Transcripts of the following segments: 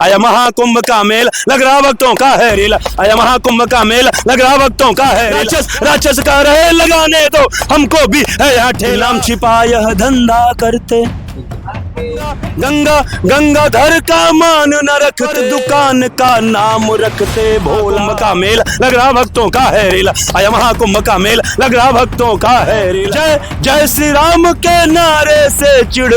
आया महाकुंभ का मेल, लग रहा भक्तों का है रेल। आया महाकुंभ का मेल, लग रहा भक्तों का है रेल। राक्षस का रहे लगाने दो, हमको भी है यहाँ ठेला। नाम छिपा यह धंधा करते, गंगा गंगाधर का मान न रखते, दुकान का नाम रखते भोला का मेल, लग रहा भक्तों का है रेल। आया महाकुंभ का मेल, लग रहा भक्तों का है रेल। जय जय श्री राम के नारे से चिढ़,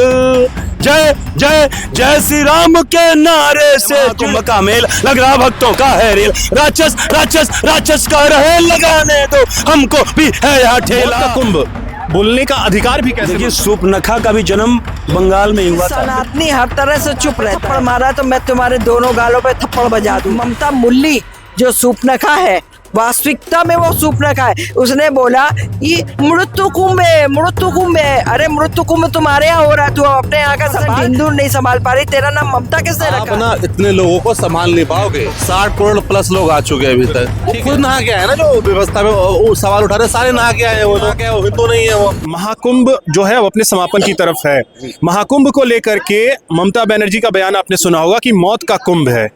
जय जय जय श्री राम के नारे से कुंभ का मेल, लग रहा भक्तों का है रेल। राक्षस राक्षस राक्षस का रहे लगाने दो, हमको भी है यहाँ ठेला। कुंभ बोलने का अधिकार भी कैसे? देखिए, सूपनखा का भी जन्म बंगाल में ही हुआ था। सनातनी हर तरह से चुप रहता, थप्पड़ मारा तो मैं तुम्हारे दोनों गालों पे थप्पड़ बजा दूं। ममता मुल्ली जो सूपनखा है, वास्तविकता में वो सूपनखा है। उसने बोला ये मृत्यु कुंभ है, मृत्यु कुंभ है। अरे मृत्यु कुंभ तुम्हारे यहाँ हो रहा है, तू अपने यहाँ का हिंदू नहीं संभाल पा रही। तेरा नाम ममता किसने आप रखा? ना इतने लोगों को संभाल नहीं पाओगे। 60 करोड़ प्लस लोग आ चुके हैं अभी तक। वो खुद नहा के आए ना, जो व्यवस्था में वो सवाल उठा रहे सारे नहा के आए। वो लोग क्या, वो हिंदू नहीं है। वो महाकुंभ जो है वो अपने समापन की तरफ है। महाकुंभ को लेकर के ममता बनर्जी का बयान आपने सुना होगा कि मौत का कुंभ है।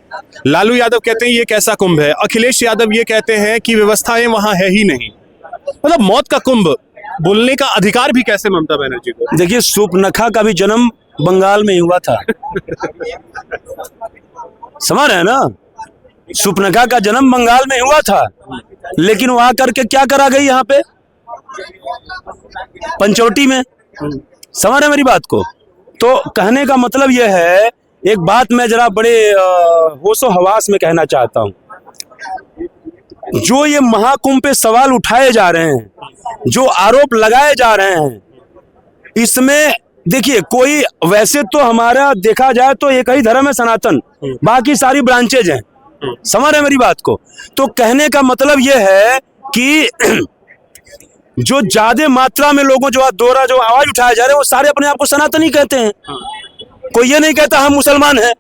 लालू यादव कहते हैं ये कैसा कुंभ है। अखिलेश यादव ये कहते हैं कि व्यवस्थाएं वहां है ही नहीं। मतलब मौत का कुंभ बोलने का अधिकार भी कैसे ममता बनर्जी को? देखिए, सूपनखा का भी जन्म बंगाल में ही हुआ था। समझ रहे हैं ना, सूपनखा का जन्म बंगाल में हुआ था, लेकिन वहां करके क्या करा गई यहाँ पे पंचवटी में। समझ रहे मेरी बात को? तो कहने का मतलब यह है, एक बात मैं जरा बड़े होशो हवास में कहना चाहता हूं। जो ये महाकुंभ पे सवाल उठाए जा रहे हैं, जो आरोप लगाए जा रहे हैं, इसमें देखिए, कोई वैसे तो हमारा देखा जाए तो एक ही धर्म है सनातन, बाकी सारी ब्रांचेज हैं। समझ रहे मेरी बात को? तो कहने का मतलब यह है कि जो ज्यादा मात्रा में लोगों जो आवाज उठाए जा रहे हैं, वो सारे अपने आप को सनातनी कहते हैं। कोई ये नहीं कहता हम मुसलमान हैं,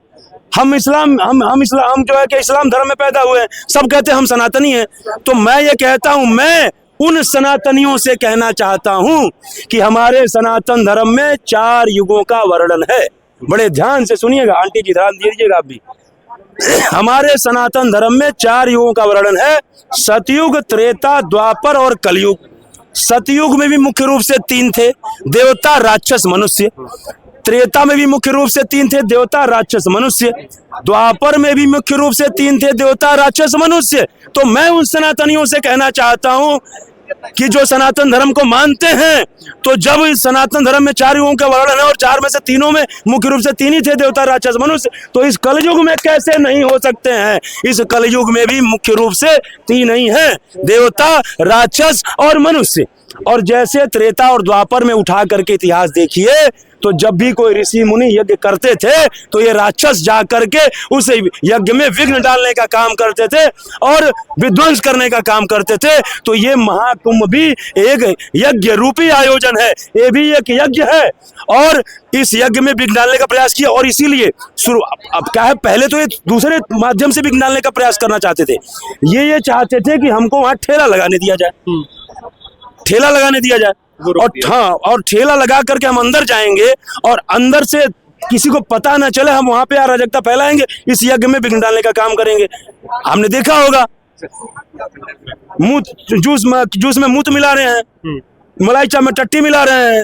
हम इस्लाम जो है कि इस्लाम धर्म में पैदा हुए हैं। सब कहते हैं हम सनातनी हैं। तो मैं ये कहता हूं, मैं उन सनातनियों से कहना चाहता हूं कि हमारे सनातन धर्म में 4 युगों का वर्णन है। बड़े ध्यान से सुनिएगा, आंटी जी ध्यान दीजिएगा आप भी। हमारे सनातन धर्म में 4 युगों का वर्णन है, सतयुग, त्रेता, द्वापर और कलयुग। सतयुग में भी मुख्य रूप से 3 थे, देवता, राक्षस, मनुष्य। त्रेता में भी मुख्य रूप से 3 थे, देवता, राक्षस, मनुष्य। द्वापर में भी मुख्य रूप से 3 थे, देवता, राक्षस, मनुष्य। तो मैं उन सनातनियों से कहना चाहता हूं कि जो सनातन धर्म को मानते हैं, तो जब इस सनातन धर्म में 4 युगों का वर्णन है और 4 में से 3 में मुख्य रूप से 3 ही थे, देवता, राक्षस, मनुष्य, तो इस कलयुग में कैसे नहीं हो सकते हैं? इस कलयुग में भी मुख्य रूप से 3 ही हैं, देवता, राक्षस और मनुष्य। और जैसे त्रेता और द्वापर में उठा करके इतिहास देखिए, तो जब भी कोई ऋषि मुनि यज्ञ करते थे, तो ये राक्षस जा करके उस यज्ञ में विघ्न डालने का काम करते थे और विध्वंस करने का काम करते थे। तो ये महाकुंभ भी एक यज्ञ रूपी आयोजन है, ये भी एक यज्ञ है और इस यज्ञ में विघ्न डालने का प्रयास किया। और इसीलिए अब क्या है, पहले तो ये दूसरे माध्यम से विघ्न डालने का प्रयास करना चाहते थे। ये चाहते थे कि हमको वहां ठेला लगाने दिया जाए, ठेला लगाने दिया जाए। और ठेला लगा करके हम अंदर जाएंगे और अंदर से किसी को पता ना चले, हम वहां पे अराजकता फैलाएंगे, इस यज्ञ में विघ्न डालने का काम करेंगे। हमने देखा होगा, जूस में मूत मिला रहे हैं, मलाई चाय में टट्टी मिला रहे हैं,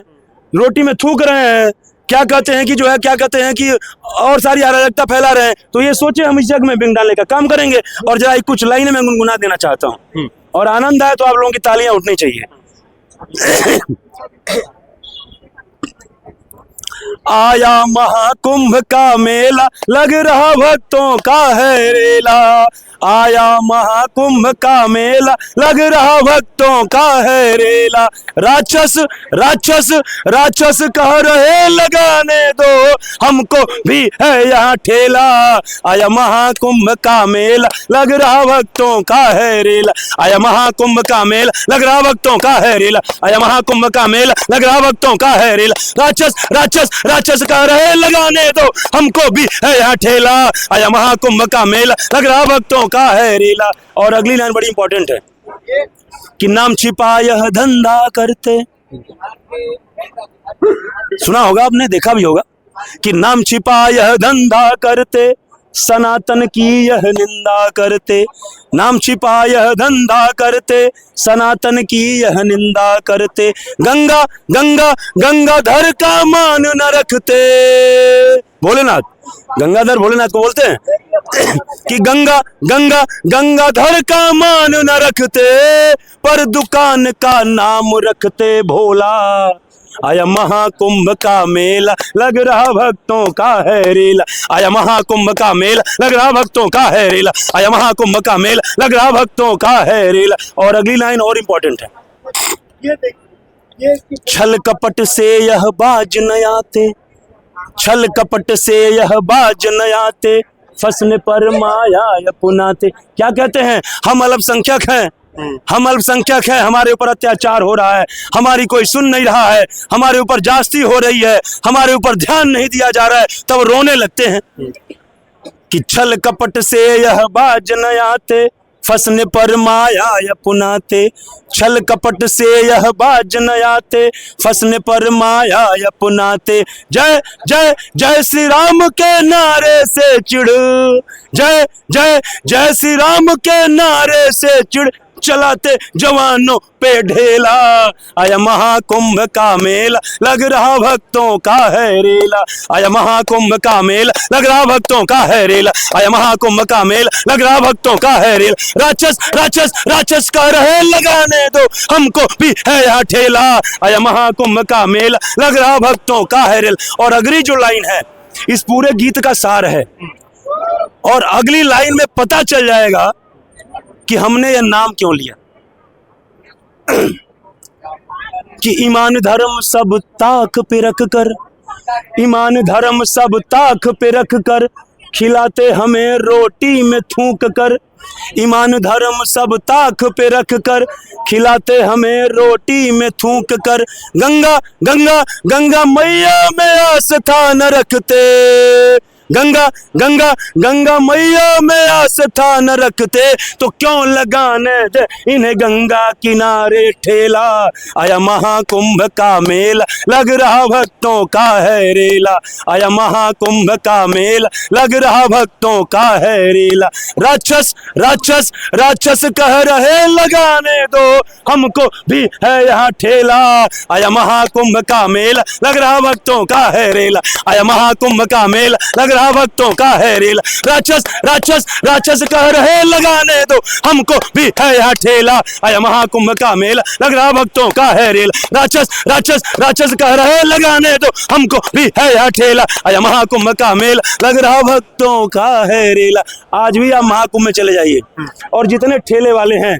रोटी में थूक रहे हैं, क्या कहते हैं कि जो है, क्या कहते हैं कि और सारी अराजकता फैला रहे हैं। तो ये सोचे हम इस यज्ञ में विघ्न डालने का काम करेंगे। और जरा कुछ लाइनें मैं गुनगुना देना चाहता हूँ, और आनंद आए तो आप लोगों की तालियां उठनी चाहिए। आया महाकुंभ का मेला, लग रहा भक्तों का है रेला। आया महाकुंभ का मेला, लग रहा भक्तों का है रेला। राक्षस राक्षस राक्षस कह रहे लगाने दो, हमको भी है यहाँ ठेला। आया महाकुंभ का मेला, लग रहा भक्तों का है रेला। आया महाकुंभ का मेला, लग रहा भक्तों का है रेला। आया महाकुंभ का मेला, लग रहा भक्तों का है रेला। राक्षस राक्षस राक्षस कह रहे लगाने दो, हमको भी है यहाँ ठेला। आया महाकुंभ का मेला, लग रहा भक्तों का है रेला। और अगली लाइन बड़ी इंपॉर्टेंट है कि नाम छिपा यह धंधा करते। सुना होगा आपने, देखा भी होगा कि नाम छिपा यह धंधा करते, सनातन की यह निंदा करते, नाम छिपा यह धंधा करते, सनातन की यह निंदा करते, गंगा गंगा गंगाधर का मान न रखते। भोलेनाथ, गंगाधर भोलेनाथ को बोलते हैं कि गंगा गंगा गंगाधर का मान न रखते, पर दुकान का नाम रखते भोला। आया महाकुंभ का मेला, लग रहा भक्तों का है रेला। आया महाकुंभ का मेला, लग रहा भक्तों का है रेला। आया महाकुंभ का मेला, लग रहा भक्तों का है रेला। और अगली लाइन और इंपॉर्टेंट है, छल कपट से यह बाज न आते, छल कपट से यह बाज न आते, फंसने पर माया अपनाते। क्या कहते हैं? हम अल्पसंख्यक हैं, हम अल्पसंख्यक हैं, हमारे ऊपर अत्याचार हो रहा है, हमारी कोई सुन नहीं रहा है, हमारे ऊपर जास्ती हो रही है, हमारे ऊपर ध्यान नहीं दिया जा रहा है, तब रोने लगते हैं कि छल कपट से यह बाज न आते, फंसने पर माया अपनाते। छल कपट से यह बाज न आते, फंसने पर माया अपनाते। जय जय जय श्री राम के नारे से चिढ़, जय जय जय श्री राम के नारे से चिढ़, चलाते जवानों पे ढेला। आया महाकुंभ का मेला, लग रहा भक्तों का है रेला। आया महाकुंभ का मेला, लग रहा भक्तों का है रेला। आया महाकुंभ का मेला, लग रहा भक्तों का है रेला। राक्षस राक्षस राक्षस का रहे लगाने दो, हमको भी है यहाँ ठेला। आया महाकुंभ का मेला, लग रहा भक्तों का है रेला। और अगली जो लाइन है इस पूरे गीत का सार है, और अगली लाइन में पता चल जाएगा कि हमने यह नाम क्यों लिया। कि ईमान धर्म सब ताक पे रख कर, ईमान धर्म सब ताक पे रख कर, खिलाते हमें रोटी में थूक कर। ईमान धर्म सब ताक पे रख कर, खिलाते हमें रोटी में थूक कर। गंगा गंगा गंगा मैया में आस्था न रखते, गंगा गंगा गंगा मैया में आस्था न रखते, तो क्यों लगाने दे इन्हें गंगा किनारे ठेला। आया महाकुंभ का मेला, लग रहा भक्तों का है रेला। आया महाकुंभ का मेला, लग रहा भक्तों का है रेला। राक्षस राक्षस राक्षस कह रहे लगाने दो, हमको भी है यहाँ ठेला। आया महाकुंभ का मेला, लग रहा भक्तों का है रेला। आया महाकुंभ का मेला, लग रहा भक्तों का है रेला। राक्षस राक्षस राक्षस कह रहे लगाने दो, हमको भी है यहाँ ठेला। आया महाकुंभ का मेला, लग रहा भक्तों का है रेला। राक्षस राक्षस राक्षस कह रहे लगाने दो, हमको भी है यहाँ ठेला। आया महाकुंभ का मेला, लग रहा भक्तों का है रेला। आज भी आप महाकुंभ में चले जाइए और जितने ठेले वाले हैं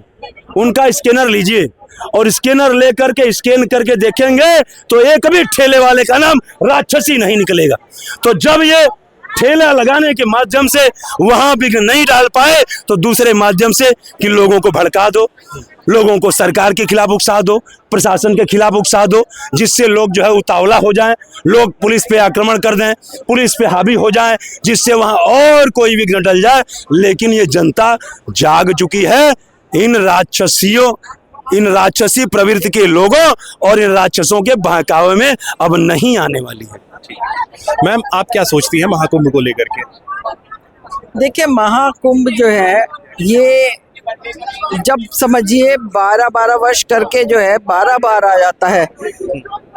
उनका स्कैनर लीजिए, और स्कैनर लेकर के स्कैन करके देखेंगे तो एक भी ठेले वाले का नाम राक्षसी नहीं निकलेगा। तो जब ये ठेला लगाने के माध्यम से वहां भी नहीं डाल पाए तो दूसरे माध्यम से कि लोगों को भड़का दो, लोगों को सरकार के खिलाफ उकसा दो, प्रशासन के खिलाफ उकसा दो, जिससे लोग जो है उतावला हो जाएं, लोग पुलिस पे आक्रमण कर दें, पुलिस पे हावी हो जाएं, जिससे वहां और कोई विघ्न टल जाए। लेकिन ये जनता जाग चुकी है इन राक्षसियों, इन राक्षसी प्रवृत्ति के लोगों और इन राक्षसों के बहकावे में अब नहीं आने वाली है। मैम, आप क्या सोचती हैं महाकुंभ को लेकर के? देखिए, महाकुंभ जो है ये जब समझिए 12-12 वर्ष करके जो है 12 बार आ जाता है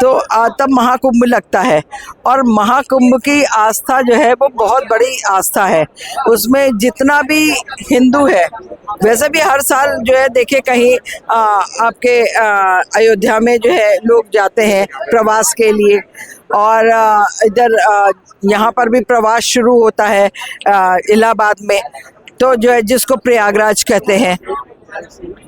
तो तब महाकुंभ लगता है। और महाकुंभ की आस्था जो है वो बहुत बड़ी आस्था है। उसमें जितना भी हिंदू है, वैसे भी हर साल जो है देखिए कहीं आपके अयोध्या में जो है लोग जाते हैं प्रवास के लिए, और इधर यहाँ पर भी प्रवास शुरू होता है इलाहाबाद में, तो जो है जिसको प्रयागराज कहते हैं।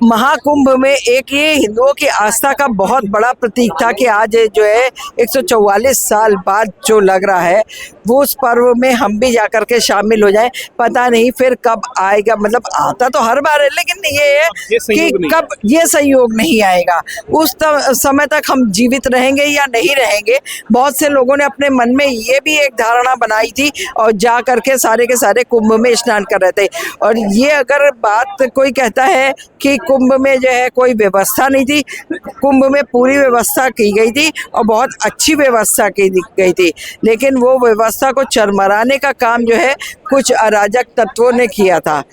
महाकुंभ में एक ये हिंदुओं की आस्था का बहुत बड़ा प्रतीक था कि आज जो है 144 साल बाद जो लग रहा है वो उस पर्व में हम भी जाकर के शामिल हो जाएं। पता नहीं फिर कब आएगा, मतलब आता तो हर बार है, लेकिन ये है कि कब ये संयोग नहीं आएगा, उस समय तक हम जीवित रहेंगे या नहीं रहेंगे। बहुत से लोगों ने अपने मन में ये भी एक धारणा बनाई थी और जा करके सारे के सारे कुंभ में स्नान कर रहे थे। और ये अगर बात कोई कहता है कि कुंभ में जो है कोई व्यवस्था नहीं थी। कुंभ में पूरी व्यवस्था की गई थी और बहुत अच्छी व्यवस्था की गई थी, लेकिन वो व्यवस्था को चरमराने का काम जो है कुछ अराजक तत्वों ने किया था।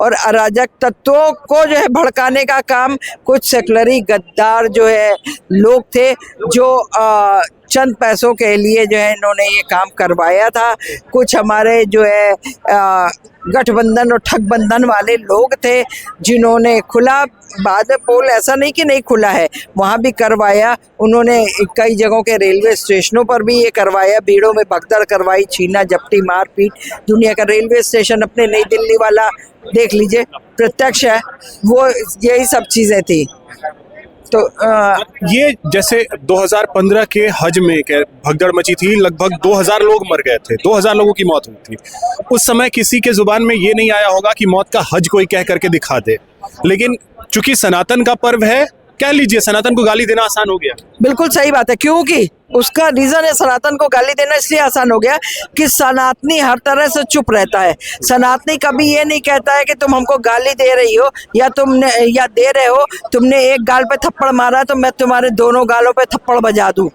और अराजक तत्वों को जो है भड़काने का काम कुछ सेकुलरी गद्दार जो है लोग थे, जो चंद पैसों के लिए जो है इन्होंने ये काम करवाया था। कुछ हमारे जो है गठबंधन और ठगबंधन वाले लोग थे जिन्होंने खुला, बाद में पोल ऐसा नहीं कि नहीं खुला है, वहाँ भी करवाया। उन्होंने कई जगहों के रेलवे स्टेशनों पर भी ये करवाया, भीड़ों में भगदड़ करवाई, छीना झपटी मारपीट। दुनिया का रेलवे स्टेशन अपने नई दिल्ली वाला देख लीजिए, प्रत्यक्ष है, वो यही सब चीज़ें थी। तो ये जैसे 2015 के हज में भगदड़ मची थी, लगभग 2000 लोग मर गए थे, 2000 लोगों की मौत हुई थी। उस समय किसी के जुबान में ये नहीं आया होगा कि मौत का हज कोई कह करके दिखा दे, लेकिन चूंकि सनातन का पर्व है, कह लीजिए सनातन को गाली देना आसान हो गया। बिल्कुल सही बात है, क्योंकि उसका रीजन है सनातन को गाली देना इसलिए आसान हो गया कि सनातनी हर तरह से चुप रहता है। सनातनी कभी ये नहीं कहता है कि तुम हमको गाली दे रही हो या दे रहे हो, तुमने एक गाल पे थप्पड़ मारा तो मैं तुम्हारे दोनों गालों पे थप्पड़ बजा दूं।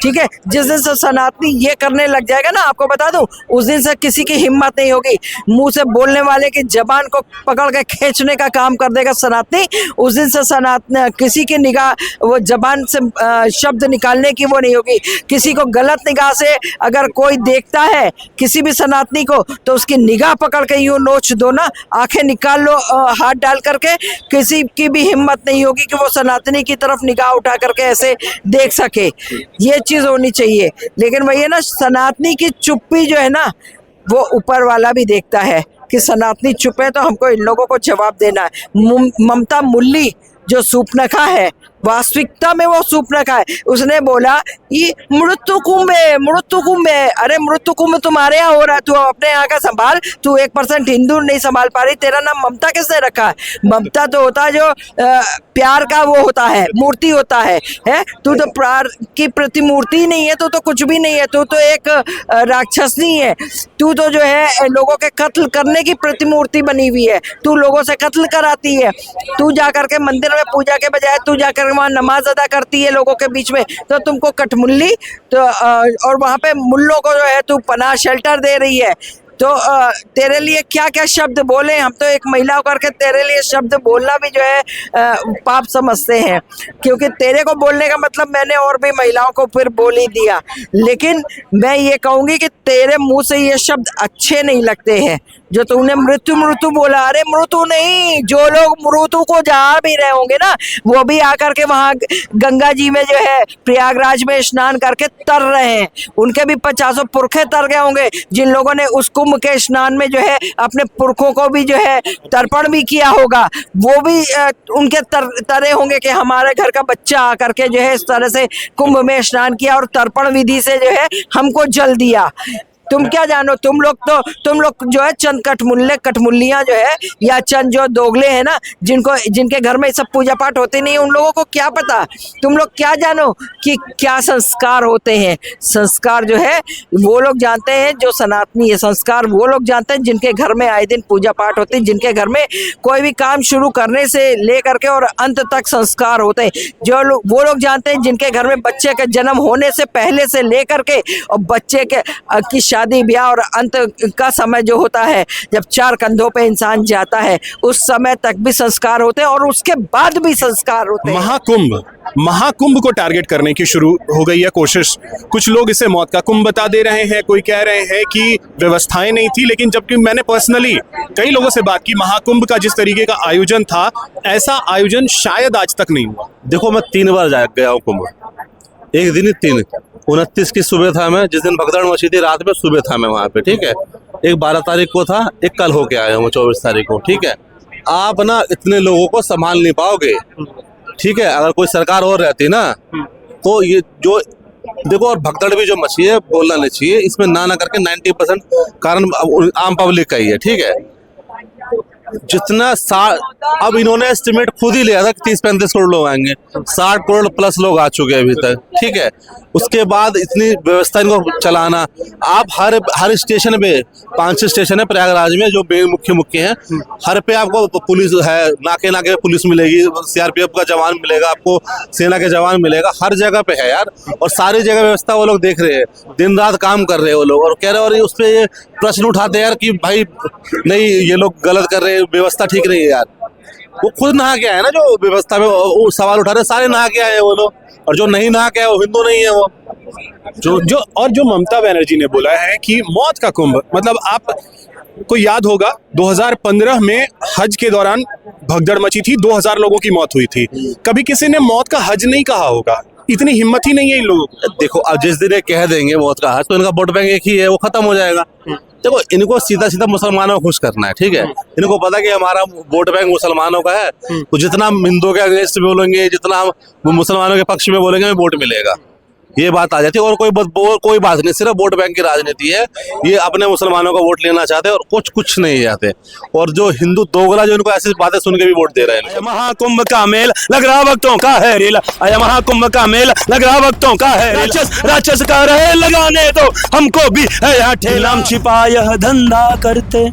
ठीक है, जिस दिन से सनातनी ये करने लग जाएगा ना, आपको बता दूं, उस दिन से किसी की हिम्मत नहीं होगी। मुंह से बोलने वाले की जबान को पकड़ के खींचने का काम कर देगा सनातनी। उस दिन से सनातन किसी की निगाह, वो जबान से शब्द निकालने की वो नहीं होगी। किसी को गलत निगाह से अगर कोई देखता है किसी भी सनातनी को, तो उसकी निगाह पकड़ के यूं नोच दो ना, आंखें निकाल लो हाथ डाल करके, किसी की भी हिम्मत नहीं होगी कि वो सनातनी की तरफ निगाह उठा करके ऐसे देख सके। ये चीज होनी चाहिए। लेकिन वही है ना, सनातनी की चुप्पी जो है ना, वो ऊपर वाला भी देखता है कि सनातनी चुप है, तो हमको इन लोगों को जवाब देना है। ममता मुल्ली जो सूपनखा है, वास्तविकता में वो सूपनखा है। उसने बोला ये मृत्यु कुंभ है, मृत्यु कुंभ है। अरे मृत्यु कुंभ तुम्हारे यहाँ हो रहा है, तू अपने यहाँ का संभाल। तू 1% हिंदू नहीं संभाल पा रही। तेरा नाम ममता किसने रखा है? ममता तो होता है जो प्यार का वो होता है, मूर्ति होता है। तू तो प्यार की प्रतिमूर्ति नहीं है, तू तो कुछ भी नहीं है, तू तो एक राक्षसनी है। तू तो जो है लोगों के कत्ल करने की प्रतिमूर्ति बनी हुई है। तू लोगों से कत्ल कराती है। तू जा करके मंदिर में पूजा के बजाय तू जाकर वहाँ नमाज अदा करती है लोगों के बीच में, तो तुमको कठमुल्ली तो और वहाँ पे मुल्लों को जो है तू पनाह शेल्टर दे रही है। तो तेरे लिए क्या क्या शब्द बोले, हम तो एक महिला होकर के तेरे लिए शब्द बोलना भी जो है पाप समझते हैं, क्योंकि तेरे को बोलने का मतलब मैंने और भी महिलाओं को फिर बोल ही दिया। लेकिन मैं ये कहूँगी कि तेरे मुंह से ये शब्द अच्छे नहीं लगते हैं जो तूने मृत्यु मृत्यु बोला। अरे मृत्यु नहीं, जो लोग मृत्यु को जा भी रहे होंगे ना, वो भी आकर के वहाँ गंगा जी में जो है प्रयागराज में स्नान करके तर रहे हैं। उनके भी 50 पुरखे तर गए होंगे, जिन लोगों ने उस कुंभ के स्नान में जो है अपने पुरखों को भी जो है तर्पण भी किया होगा। वो भी उनके तरे होंगे कि हमारे घर का बच्चा आकर के जो है इस तरह से कुंभ में स्नान किया और तर्पण विधि से जो है हमको जल दिया। तुम क्या जानो, तुम लोग जो है चंद कठमुल्लियां जो है, या चंद जो दोगले हैं ना, जिनके घर में सब पूजा पाठ होते नहीं, उन लोगों को क्या पता। तुम लोग क्या जानो कि क्या संस्कार होते हैं। संस्कार जो है वो लोग जानते हैं जो सनातनी है। संस्कार वो लोग जानते हैं जिनके घर में आए दिन पूजा पाठ होते हैं, जिनके घर में कोई भी काम शुरू करने से लेकर के और अंत तक संस्कार होते हैं। वो लोग जानते हैं जिनके घर में बच्चे का जन्म होने से पहले से लेकर के और बच्चे की शादी ब्याह और अंत का समय जो होता है, जब 4 कंधों पे इंसान जाता है, उस समय तक भी संस्कार होते हैं और उसके बाद भी संस्कार होते हैं। महाकुंभ को टारगेट करने की शुरू हो गई है कोशिश। कुछ लोग इसे मौत का कुंभ बता दे रहे हैं, कोई कह रहे हैं कि व्यवस्थाएं नहीं थी। लेकिन जबकि मैंने पर्सनली कई लोगों से बात की, महाकुंभ का जिस तरीके का आयोजन था, ऐसा आयोजन शायद आज तक नहीं हुआ। देखो मैं 3 बार गया हूँ कुंभ, एक दिन ही 3। 29 की सुबह था मैं, जिस दिन भगदड़ मची थी रात में सुबह था मैं वहाँ पे। ठीक है, एक 12 तारीख को था, एक कल होके आया हूँ 24 तारीख को। ठीक है, आप ना इतने लोगों को संभाल नहीं पाओगे। ठीक है, अगर कोई सरकार और रहती ना, तो ये जो देखो, और भगदड़ भी जो मची है बोलना नहीं चाहिए, इसमें ना करके 90% कारण आम पब्लिक का ही है। ठीक है, जितना अब इन्होंने एस्टिमेट खुद ही लिया था कि 30-35 करोड़ लोग आएंगे, 60 करोड़ प्लस लोग आ चुके हैं अभी तक, ठीक है। उसके बाद इतनी व्यवस्था इनको चलाना, आप हर स्टेशन पे 5-6 स्टेशन है प्रयागराज में जो मुख्य हैं, हर पे आपको पुलिस है, नाके नाके पुलिस मिलेगी, सीआरपीएफ का जवान मिलेगा आपको, सेना के जवान मिलेगा, हर जगह पे है यार। और सारी जगह व्यवस्था वो लोग देख रहे हैं, दिन रात काम कर रहे हैं वो लोग, और कह रहे हैं, और उस पे ये प्रश्न उठाते हैं यार कि भाई नहीं ये लोग गलत कर रहे हैं, व्यवस्था ठीक नहीं है यार। वो खुद नहा के आए ना, जो व्यवस्था में वो सवाल उठा रहे, सारे नहा के आए वो लोग, और जो नहीं नहा के आए वो हिंदू नहीं है। वो जो ममता बनर्जी ने बोला है कि मौत का कुंभ, मतलब आप को याद होगा 2015 में हज के दौरान भगदड़ मची थी, 2000 लोगों की मौत हुई थी। कभी किसी ने मौत का हज नहीं कहा होगा, इतनी हिम्मत ही नहीं है इन लोगों को। देखो अब जिस दिन ये कह देंगे मौत का हज, तो इनका वोट बैंक एक ही है, वो खत्म हो जाएगा। देखो इनको सीधा सीधा मुसलमानों को खुश करना है, ठीक है। इनको पता है कि हमारा वोट बैंक मुसलमानों का है, तो जितना हम हिंदुओं के अगेंस्ट बोलेंगे, जितना हम मुसलमानों के पक्ष में बोलेंगे, हमें वोट मिलेगा, ये बात आ जाती है। और कोई बात नहीं, सिर्फ वोट बैंक की राजनीति है। ये अपने मुसलमानों का वोट लेना चाहते हैं और कुछ नहीं चाहते। और जो हिंदू दोगला जो इनको ऐसी बातें सुन के भी वोट दे रहे हैं। महाकुंभ का मेल लग रहा भक्तों का है रेल, आया महाकुंभ का मेल लग रहा भक्तों का है रेल। राक्षस का रहे लगाने तो हमको भी है यहाँ ठेला, हम छिपा यह धंधा करते,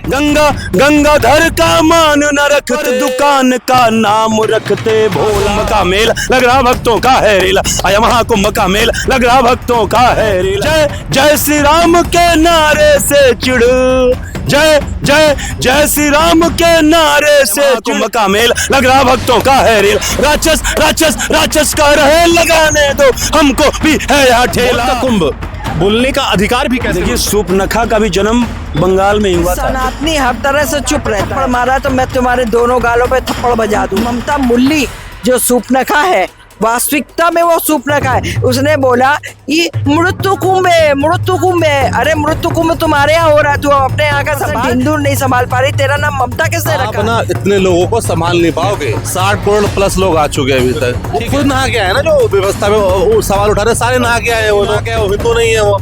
गंगाधर का मान न रखते, दुकान का नाम रखते भोला का मेल लग रहा भक्तों का है रेल, आया महाकुंभ का मेल लग रहा भक्तों का है रेल। जय जय श्री राम के नारे से चिढ़, जय जय जय श्री राम के नारे से कुंभ का मेल लग रहा भक्तों का है रेल। राक्षस राक्षस राक्षस का रहे लगाने दो, हमको भी है यहाँ ठेला। कुंभ बोलने का अधिकार भी कैसे? देखिए सूर्पनखा का भी जन्म बंगाल में ही हुआ था। सनातनी हर तरह से चुप रहता है, मारा तो मैं तुम्हारे दोनों गालों पे थप्पड़ बजा दूं। ममता मुल्ली जो सूर्पनखा है, वास्तविकता में वो सूर्पनखा है। उसने बोला ये मृत्यु कुंभ है, मृत्यु कुंभ है। अरे मृत्यु कुंभ तुम्हारे यहाँ हो रहा है, तू अपने यहाँ का हिंदू नहीं संभाल पा रही, तेरा नाम ममता किसने आप रखा? ना इतने लोगों को संभाल नहीं पाओगे, 60 करोड़ प्लस लोग आ चुके हैं अभी तक। वो खुद नहा के आए ना, जो व्यवस्था में वो सवाल उठा रहे, सारे नहा के आए, वो हिंदू नहीं है वो।